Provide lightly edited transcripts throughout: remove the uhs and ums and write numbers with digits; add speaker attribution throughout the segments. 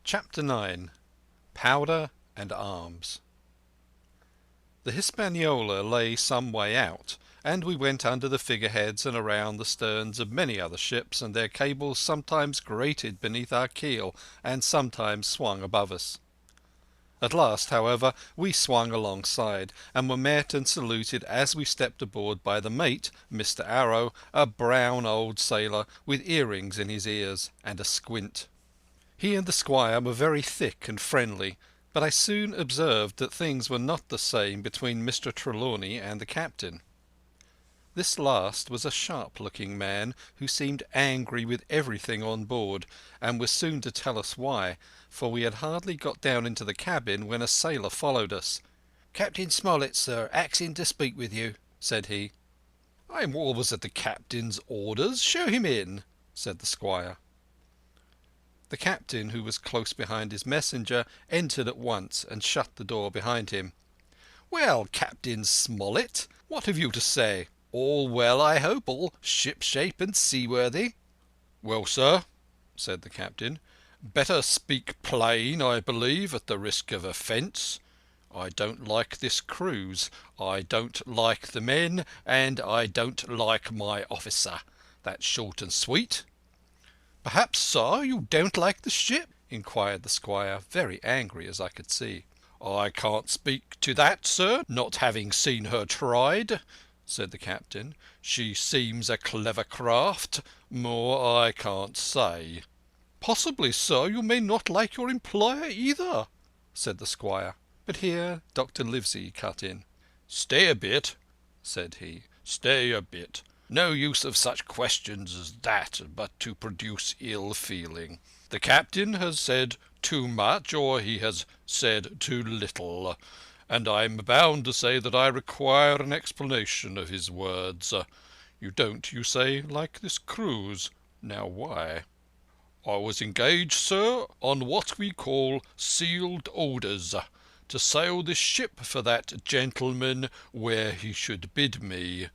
Speaker 1: Chapter 9. Powder and Arms. The Hispaniola lay some way out, and we went under the figureheads and around the sterns of many other ships, and their cables sometimes grated beneath our keel and sometimes swung above us. At last, however, we swung alongside, and were met and saluted as we stepped aboard by the mate, Mr. Arrow, a brown old sailor with earrings in his ears and a squint. He and the squire were very thick and friendly, but I soon observed that things were not the same between Mr. Trelawney and the captain. This last was a sharp-looking man who seemed angry with everything on board, and was soon to tell us why, for we had hardly got down into the cabin when a sailor followed us. "Captain Smollett, sir, axing to speak with you," said he. "I am always at the captain's orders. Show him in," said the squire. The captain, who was close behind his messenger, entered at once and shut the door behind him. "Well, Captain Smollett, what have you to say? All well, I hope, all ship-shape and seaworthy?" "Well, sir," said the captain, "better speak plain, I believe, at the risk of offence. I don't like this cruise. I don't like the men, and I don't like my officer. That's short and sweet." "Perhaps, sir, you don't like the ship?" inquired the squire, very angry, as I could see. "I can't speak to that, sir, not having seen her tried," said the captain. "She seems a clever craft. More I can't say." "Possibly, sir, you may not like your employer either," said the squire. But here Dr. Livesey cut in. "Stay a bit," said he. "Stay a bit. No use of such questions as that, but to produce ill feeling. The captain has said too much, or he has said too little, and I am bound to say that I require an explanation of his words. You don't, you say, like this cruise. Now why?" "I was engaged, sir, on what we call sealed orders, to sail this ship for that gentleman where he should bid me,"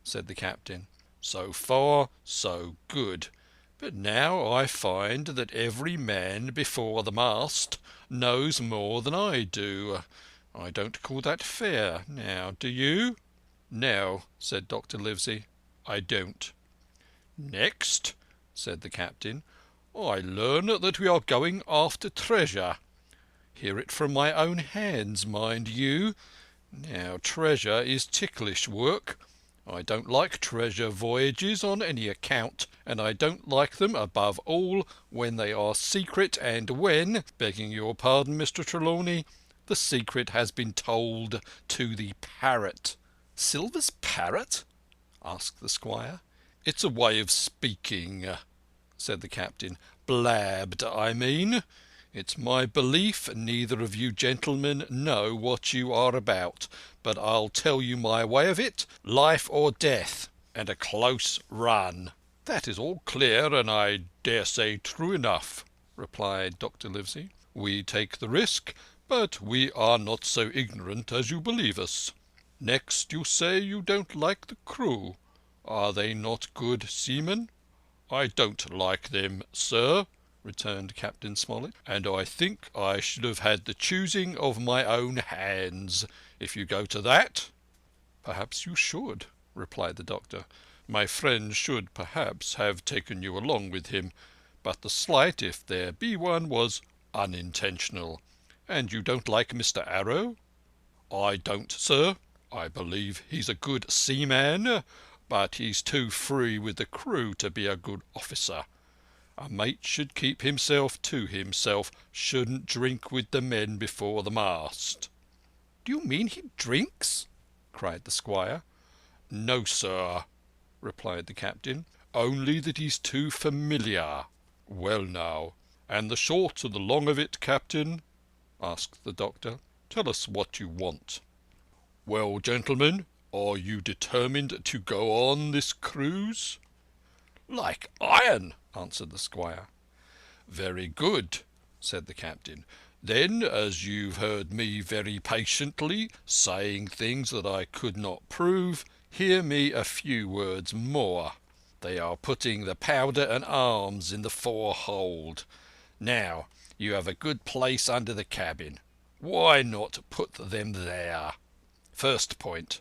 Speaker 1: said the captain. "So far, so good. But now I find that every man before the mast knows more than I do. I don't call that fair. Now, do you?" "No," said Dr. Livesey, "I don't." "Next," said the captain, "I learn that we are going after treasure. Hear it from my own hands, mind you. Now, treasure is ticklish work. I don't like treasure voyages on any account, and I don't like them above all when they are secret and when, begging your pardon, Mr. Trelawney, the secret has been told to the parrot." "Silver's parrot?" asked the squire. "It's a way of speaking," said the captain. "Blabbed, I mean. It's my belief neither of you gentlemen know what you are about, but I'll tell you my way of it. Life or death, and a close run." "That is all clear, and I dare say true enough," replied Dr. Livesey. "We take the risk, but we are not so ignorant as you believe us. Next, you say you don't like the crew. Are they not good seamen?" "I don't like them, sir," returned Captain Smollett, "and I think I should have had the choosing of my own hands, if you go to that." "Perhaps you should," replied the doctor. "My friend should perhaps have taken you along with him, but the slight, if there be one, was unintentional. And you don't like Mr. Arrow?" "I don't, sir. I believe he's a good seaman, but he's too free with the crew to be a good officer. A mate should keep himself to himself, shouldn't drink with the men before the mast." "Do you mean he drinks?" cried the squire. "No, sir," replied the captain. "Only that he's too familiar." "Well now, and the short and the long of it, captain?" asked the doctor. "Tell us what you want." "Well, gentlemen, are you determined to go on this cruise?" "Like iron," answered the squire. "Very good," said the captain. "Then, as you've heard me very patiently saying things that I could not prove, hear me a few words more. They are putting the powder and arms in the forehold. Now, You have a good place under the cabin. Why not put them there? First point.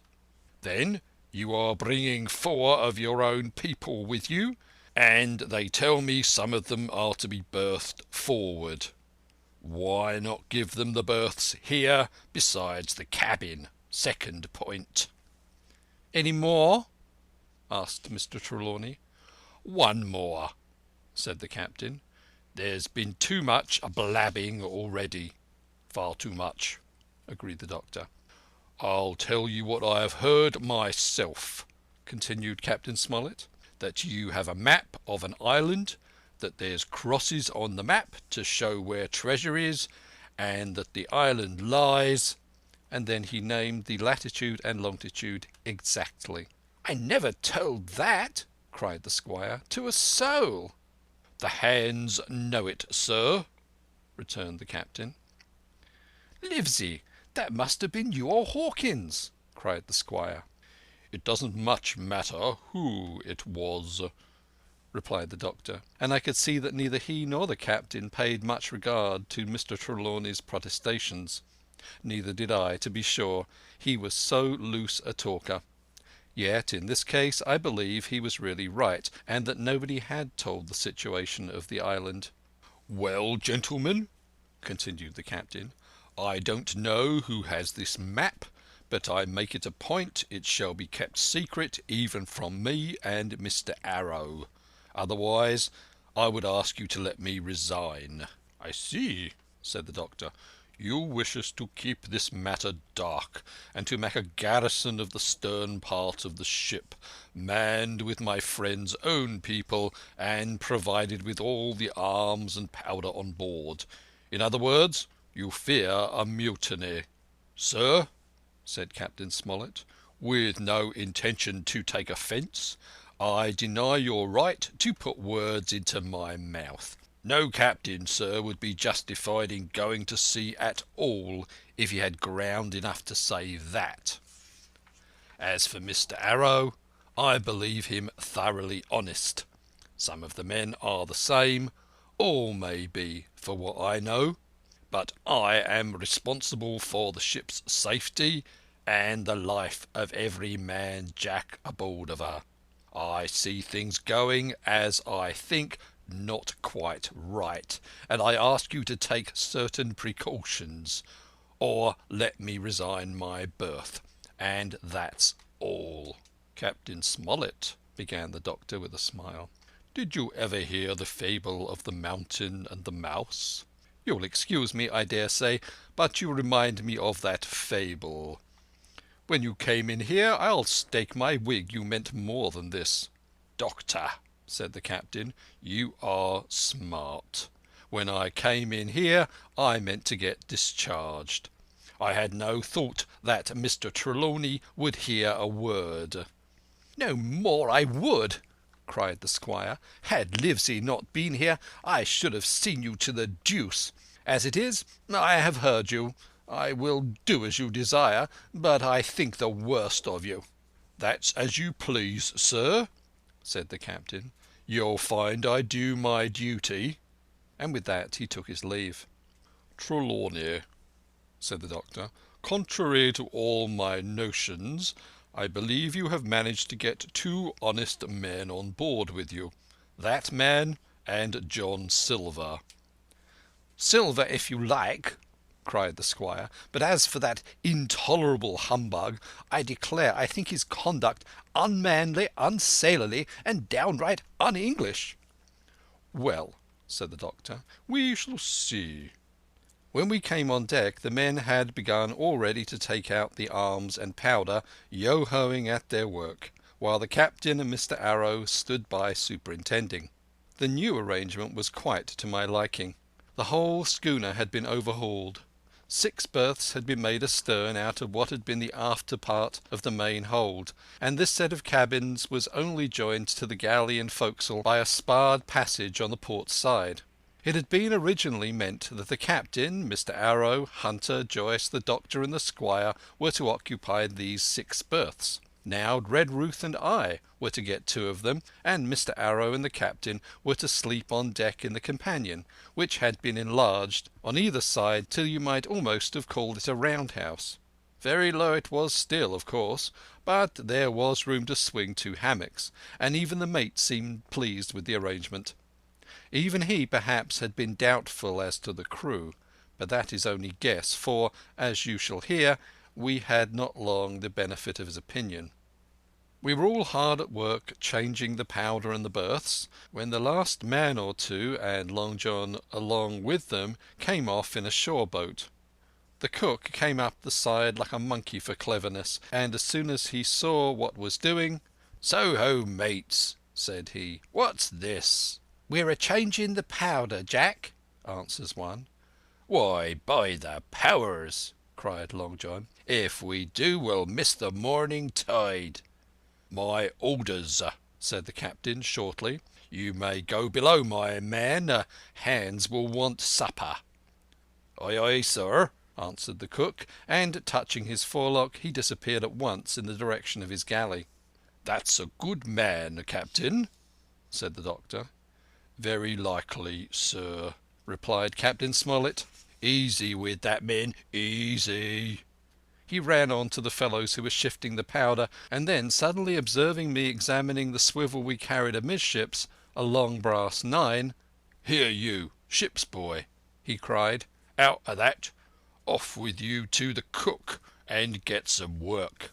Speaker 1: Then you are bringing 4 of your own people with you, and they tell me some of them are to be berthed forward. Why not give them the berths here besides the cabin? Second point.
Speaker 2: Any more?
Speaker 1: Asked Mr. Trelawney. One more, said the captain. There's been too much blabbing already. Far too much, agreed the doctor. I'll tell you what I have heard myself, continued Captain Smollett, that you have a map of an island, that there's crosses on the map to show where treasure is, and that the island lies, and then he named the latitude and longitude exactly.
Speaker 2: I never told that, cried the squire, to a soul.
Speaker 1: The hands know it, sir, returned the captain.
Speaker 2: Livesey, that must have been you or Hawkins, cried the squire.
Speaker 1: It doesn't much matter who it was, replied the doctor, and I could see that neither he nor the captain paid much regard to Mr. Trelawney's protestations. Neither did I, to be sure, he was so loose a talker. Yet in this case I believe he was really right, and that nobody had told the situation of the island. Well, gentlemen, continued the captain, I don't know who has this map, but I make it a point it shall be kept secret even from me and Mr. Arrow. Otherwise, I would ask you to let me resign. I see, said the doctor. You wish us to keep this matter dark, and to make a garrison of the stern part of the ship, manned with my friend's own people, and provided with all the arms and powder on board. In other words, you fear a mutiny. Sir, said Captain Smollett, with no intention to take offence, I deny your right to put words into my mouth. No captain, sir, would be justified in going to sea at all if he had ground enough to say that. As for Mr. Arrow, I believe him thoroughly honest. Some of the men are the same, all may be, for what I know, but I am responsible for the ship's safety and the life of every man jack aboard of her. I see things going, as I think, not quite right, and I ask you to take certain precautions, or let me resign my berth, and that's all. Captain Smollett, began the doctor with a smile, did you ever hear the fable of the mountain and the mouse? You'll excuse me, I dare say, but you remind me of that fable. When you came in here, I'll stake my wig you meant more than this. Doctor, said the captain, you are smart. When I came in here, I meant to get discharged. I had no thought that Mr. Trelawney would hear a word.
Speaker 2: No more I would, cried the squire. Had Livesey not been here, I should have seen you to the deuce. As it is, I have heard you. I will do as you desire, but I think the worst of you.
Speaker 1: That's as you please, sir, said the captain. You'll find I do my duty.
Speaker 2: And with that he took his leave.
Speaker 1: Trelawney, said the doctor, contrary to all my notions, I believe you have managed to get 2 honest men on board with you. That man and John Silver.
Speaker 2: Silver, if you like, cried the squire, but as for that intolerable humbug, I declare I think his conduct unmanly, unsailorly, and downright un-English.
Speaker 1: Well, said the doctor, we shall see.
Speaker 2: When we came on deck, the men had begun already to take out the arms and powder, yo-hoing at their work, while the captain and Mr. Arrow stood by superintending. The new arrangement was quite to my liking. The whole schooner had been overhauled. 6 berths had been made astern out of what had been the after part of the main hold, and this set of cabins was only joined to the galley and forecastle by a sparred passage on the port side. It had been originally meant that the captain, Mr. Arrow, Hunter, Joyce, the doctor and the squire were to occupy these 6 berths. Now Redruth and I were to get two of them, and Mr. Arrow and the captain were to sleep on deck in the companion, which had been enlarged on either side till you might almost have called it a roundhouse. Very low it was still, of course, but there was room to swing two hammocks, and even the mate seemed pleased with the arrangement. Even he, perhaps, had been doubtful as to the crew, but that is only guess, for, as you shall hear, we had not long the benefit of his opinion. We were all hard at work changing the powder and the berths, when the last man or two, and Long John along with them, came off in a shore boat. The cook came up the side like a monkey for cleverness, and as soon as he saw what was doing, "So ho, mates," said he. "What's this?" "We're a-changing the powder, Jack," answers one. "Why, by the powers," cried Long John, "if we do, we'll miss the morning tide." "My orders," said the captain shortly. "You may go below, my man. Hands will want supper." "Aye, aye, sir," answered the cook, and touching his forelock, he disappeared at once in the direction of his galley. "That's a good man, captain," said the doctor. "Very likely, sir," replied Captain Smollett. "Easy with that, men, easy." He ran on to the fellows who were shifting the powder, and then, suddenly observing me examining the swivel we carried amidships, a long brass 9, "Here you, ship's boy," he cried, "out of that. Off with you to the cook and get some work."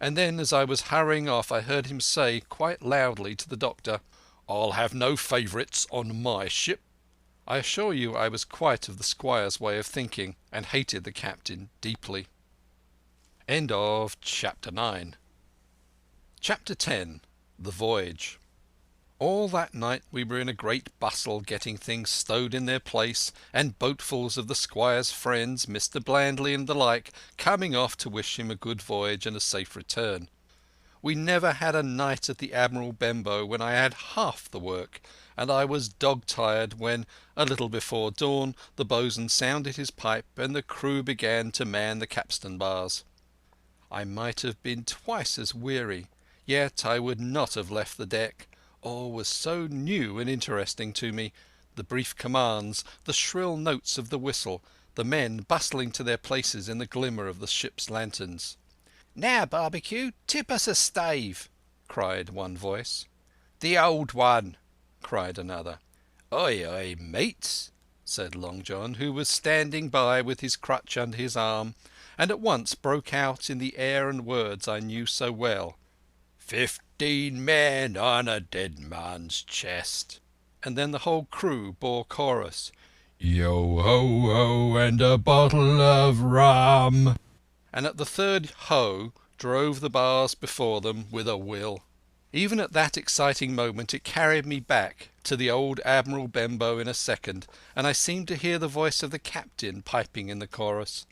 Speaker 2: And then, as I was hurrying off, I heard him say quite loudly to the doctor, "I'll have no favourites on my ship." I assure you I was quite of the squire's way of thinking, and hated the captain deeply. End of Chapter 9. Chapter 10. The Voyage. All that night we were in a great bustle getting things stowed in their place, and boatfuls of the squire's friends, Mr. Blandley and the like, coming off to wish him a good voyage and a safe return. We never had a night at the Admiral Benbow when I had half the work, and I was dog-tired when, a little before dawn, the boatswain sounded his pipe and the crew began to man the capstan bars. I might have been twice as weary, yet I would not have left the deck. All was so new and interesting to me, the brief commands, the shrill notes of the whistle, the men bustling to their places in the glimmer of the ship's lanterns. "Now, Barbecue, tip us a stave," cried one voice. "The old one," cried another. "Aye, aye, mates," said Long John, who was standing by with his crutch under his arm, and at once broke out in the air and words I knew so well. 15 men on a dead man's chest. And then the whole crew bore chorus. Yo ho ho and a bottle of rum. And at the third ho drove the bars before them with a will. Even at that exciting moment it carried me back to the old Admiral Benbow in a second, and I seemed to hear the voice of the captain piping in the chorus.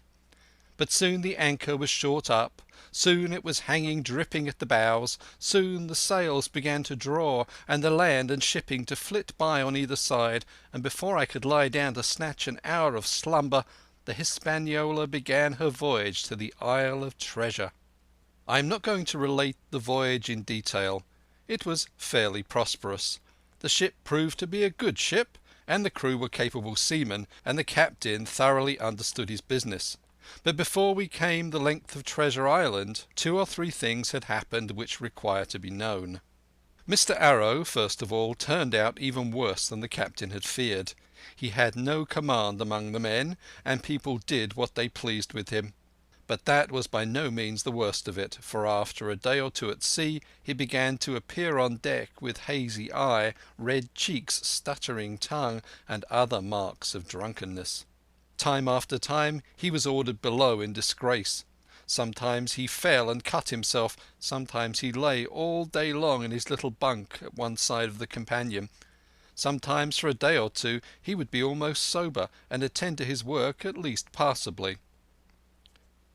Speaker 2: But soon the anchor was short up, soon it was hanging dripping at the bows, soon the sails began to draw, and the land and shipping to flit by on either side, and before I could lie down to snatch an hour of slumber, the Hispaniola began her voyage to the Isle of Treasure. I am not going to relate the voyage in detail. It was fairly prosperous. The ship proved to be a good ship, and the crew were capable seamen, and the captain thoroughly understood his business. But before we came the length of Treasure Island, 2 or 3 things had happened which require to be known. Mr. Arrow, first of all, turned out even worse than the captain had feared. He had no command among the men, and people did what they pleased with him. But that was by no means the worst of it, for after a day or 2 at sea he began to appear on deck with hazy eye, red cheeks, stuttering tongue, and other marks of drunkenness. Time after time he was ordered below in disgrace. Sometimes he fell and cut himself, sometimes he lay all day long in his little bunk at one side of the companion. Sometimes for a day or 2 he would be almost sober and attend to his work at least passably.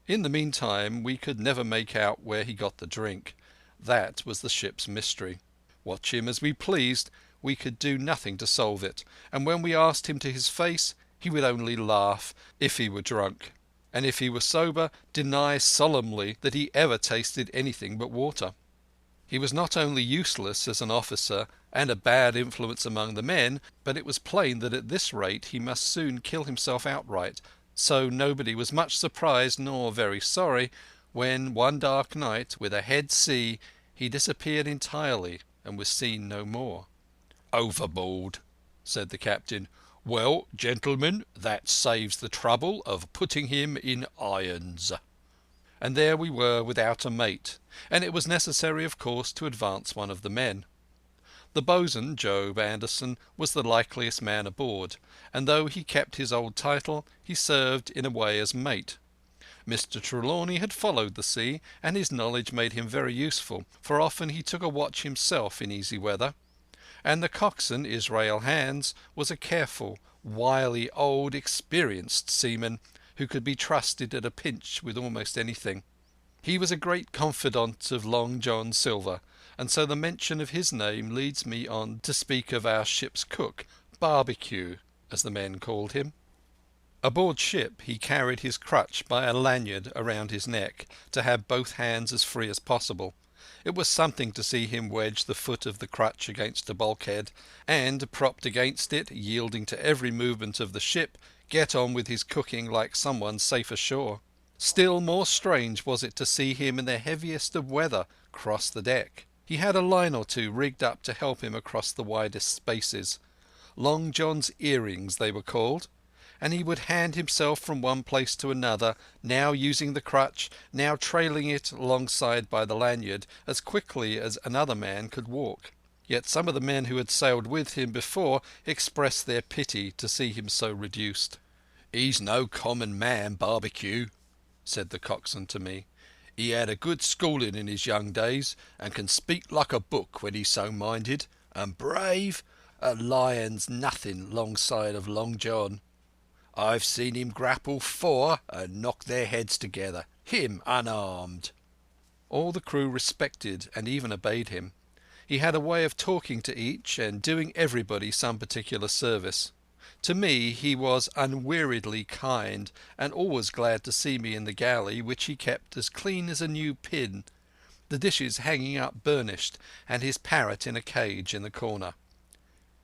Speaker 2: In the meantime we could never make out where he got the drink. That was the ship's mystery. Watch him as we pleased, we could do nothing to solve it, and when we asked him to his face, he would only laugh if he were drunk.
Speaker 1: and if he were sober, deny solemnly that he ever tasted anything but water. He was not only useless as an officer and a bad influence among the men, but it was plain that at this rate he must soon kill himself outright, so nobody was much surprised nor very sorry when one dark night, with a head sea, he disappeared entirely and was seen no more. "Overboard," said the captain. "Well, gentlemen, that saves the trouble of putting him in irons." And there we were without a mate, and it was necessary, of course, to advance one of the men. The boatswain, Job Anderson, was the likeliest man aboard, and though he kept his old title, he served in a way as mate. Mr. Trelawney had followed the sea, and his knowledge made him very useful, for often he took a watch himself in easy weather. And the coxswain, Israel Hands, was a careful, wily, old, experienced seaman, who could be trusted at a pinch with almost anything. He was a great confidant of Long John Silver, and so the mention of his name leads me on to speak of our ship's cook, Barbecue, as the men called him. Aboard ship he carried his crutch by a lanyard around his neck, to have both hands as free as possible. It was something to see him wedge the foot of the crutch against a bulkhead, and, propped against it, yielding to every movement of the ship, get on with his cooking like someone safe ashore. Still more strange was it to see him in the heaviest of weather cross the deck. He had a line or two rigged up to help him across the widest spaces. Long John's earrings they were called, and he would hand himself from one place to another, now using the crutch, now trailing it alongside by the lanyard, as quickly as another man could walk. Yet some of the men who had sailed with him before expressed their pity to see him so reduced. "He's no common man, Barbecue," said the coxswain to me. "He had a good schooling in his young days, and can speak like a book when he's so minded. And brave? A lion's nothing longside of Long John. I've seen him grapple four and knock their heads together, him unarmed." All the crew respected and even obeyed him. He had a way of talking to each and doing everybody some particular service. To me he was unweariedly kind, and always glad to see me in the galley, which he kept as clean as a new pin, the dishes hanging up burnished, and his parrot in a cage in the corner.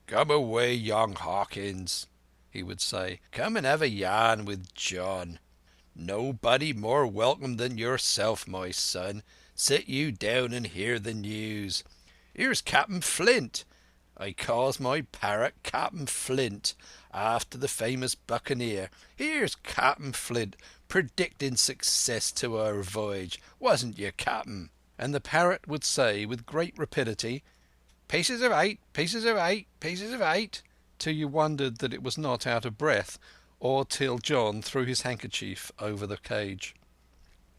Speaker 1: "Come away, young Hawkins," he would say. "Come and have a yarn with John. Nobody more welcome than yourself, my son. Sit you down and hear the news. Here's Captain Flint. I calls my parrot Captain Flint, after the famous buccaneer. Here's Captain Flint, predicting success to our voyage. Wasn't you, Captain?" And the parrot would say with great rapidity, "Pieces of 8, pieces of 8, pieces of 8, till you wondered that it was not out of breath, or till John threw his handkerchief over the cage.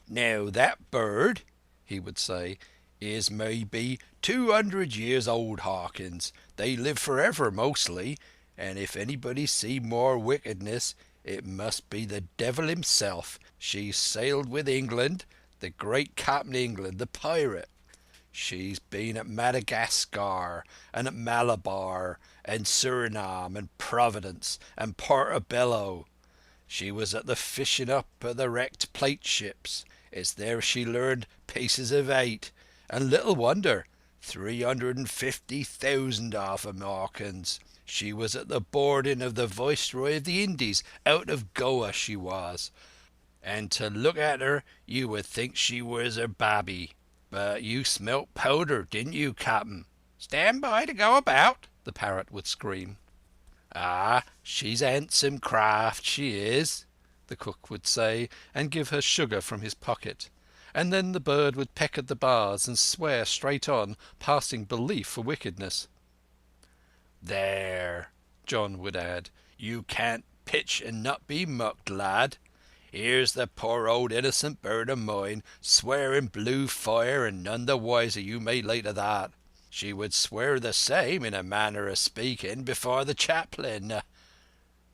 Speaker 1: "Now that bird," he would say, "is maybe 200 years old, Hawkins. They live forever mostly, and if anybody see more wickedness, it must be the devil himself. She's sailed with England, the great Captain England, the pirate. She's been at Madagascar and at Malabar and Suriname and Providence and Portobello. She was at the fishing up of the wrecked plate ships. It's there she learned pieces of 8, and little wonder, 350,000 of 'em, Hawkins. She was at the boarding of the Viceroy of the Indies, out of Goa she was, and to look at her you would think she was her babby. But you smelt powder, didn't you, Captain?" "Stand by to go about," the parrot would scream. "Ah, she's handsome craft, she is," the cook would say, and give her sugar from his pocket. And then the bird would peck at the bars and swear straight on, passing belief for wickedness. "There," John would add, "you can't pitch and not be mucked, lad. Here's the poor old innocent bird of mine swearing blue fire, and none the wiser you may lay to that. She would swear the same, in a manner of speaking, before the chaplain."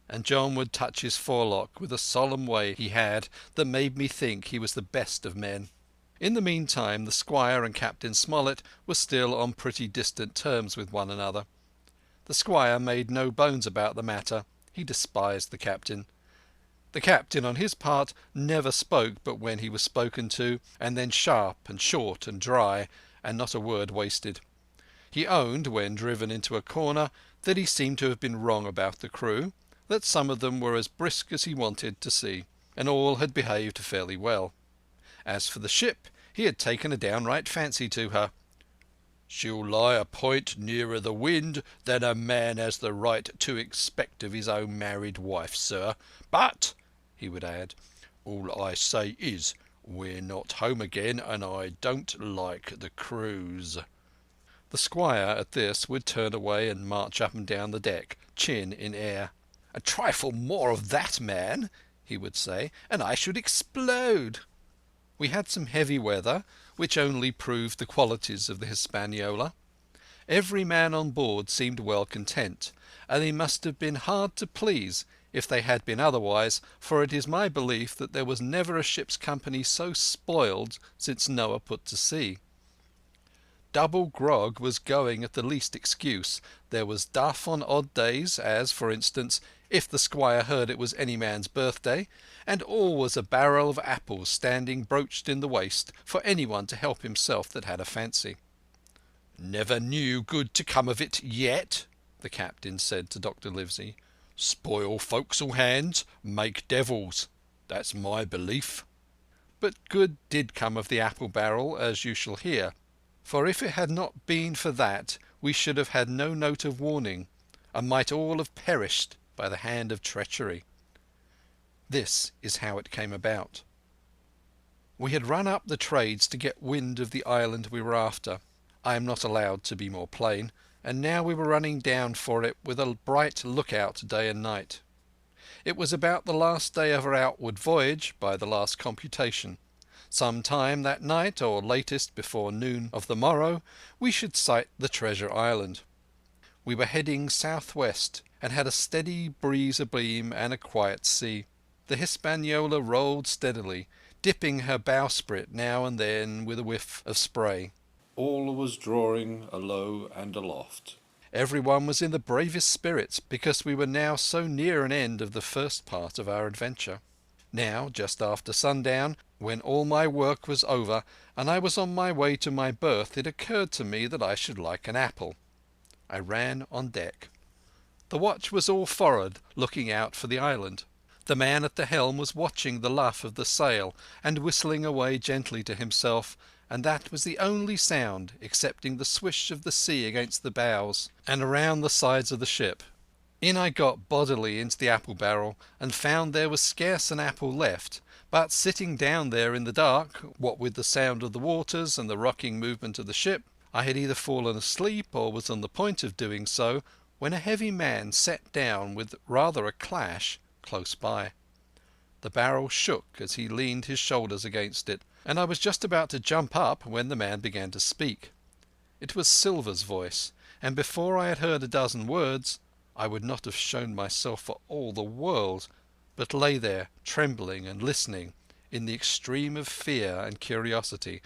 Speaker 1: And John would touch his forelock with a solemn way he had that made me think he was the best of men. In the meantime the squire and Captain Smollett were still on pretty distant terms with one another. The squire made no bones about the matter. He despised the captain.
Speaker 2: The captain, on his part, never spoke but when he was spoken to, and then sharp and short and dry, and not a word wasted. He owned, when driven into a corner, that he seemed to have been wrong about the crew, that some of them were as brisk as he wanted to see, and all had behaved fairly well. As for the ship, he had taken a downright fancy to her. "She'll lie a point nearer the wind than a man has the right to expect of his own married wife, sir. But," he would add, "all I say is, we're not home again, and I don't like the cruise." The squire at this would turn away and march up and down the deck, chin in air. "A trifle more of that, man," he would say, "and I should explode." We had some heavy weather, which only proved the qualities of the Hispaniola. Every man on board seemed well content, and they must have been hard to please if they had been otherwise, for it is my belief that there was never a ship's company so spoiled since Noah put to sea. Double grog was going at the least excuse. There was duff on odd days, as, for instance, if the squire heard it was any man's birthday, and always a barrel of apples standing broached in the waist for anyone to help himself that had a fancy. "Never knew good to come of it yet," the captain said to Dr. Livesey. "Spoil forecastle hands, make devils. That's my belief." But good did come of the apple barrel, as you shall hear. For if it had not been for that, we should have had no note of warning, and might all have perished by the hand of treachery. This is how it came about. We had run up the trades to get wind of the island we were after. I am not allowed to be more plain, and now we were running down for it with a bright lookout day and night. It was about the last day of our outward voyage, by the last computation. Some time that night, or latest before noon of the morrow, we should sight the Treasure Island. We were heading southwest, and had a steady breeze abeam and a quiet sea. The Hispaniola rolled steadily, dipping her bowsprit now and then with a whiff of spray.
Speaker 1: All was drawing alow and aloft.
Speaker 2: Everyone was in the bravest spirits, because we were now so near an end of the first part of our adventure. Now, just after sundown, when all my work was over and I was on my way to my berth, it occurred to me that I should like an apple. I ran on deck. The watch was all forward, looking out for the island. The man at the helm was watching the luff of the sail and whistling away gently to himself, and that was the only sound, excepting the swish of the sea against the bows and around the sides of the ship. In I got bodily into the apple barrel, and found there was scarce an apple left, but sitting down there in the dark, what with the sound of the waters and the rocking movement of the ship, I had either fallen asleep or was on the point of doing so, when a heavy man sat down with rather a clash close by. The barrel shook as he leaned his shoulders against it, and I was just about to jump up when the man began to speak. It was Silver's voice, and before I had heard a dozen words, I would not have shown myself for all the world, but lay there trembling and listening in the extreme of fear and curiosity,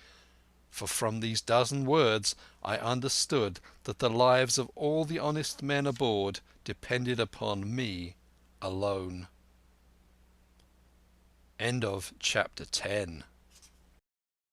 Speaker 2: for from these dozen words I understood that the lives of all the honest men aboard depended upon me alone. End of Chapter 10.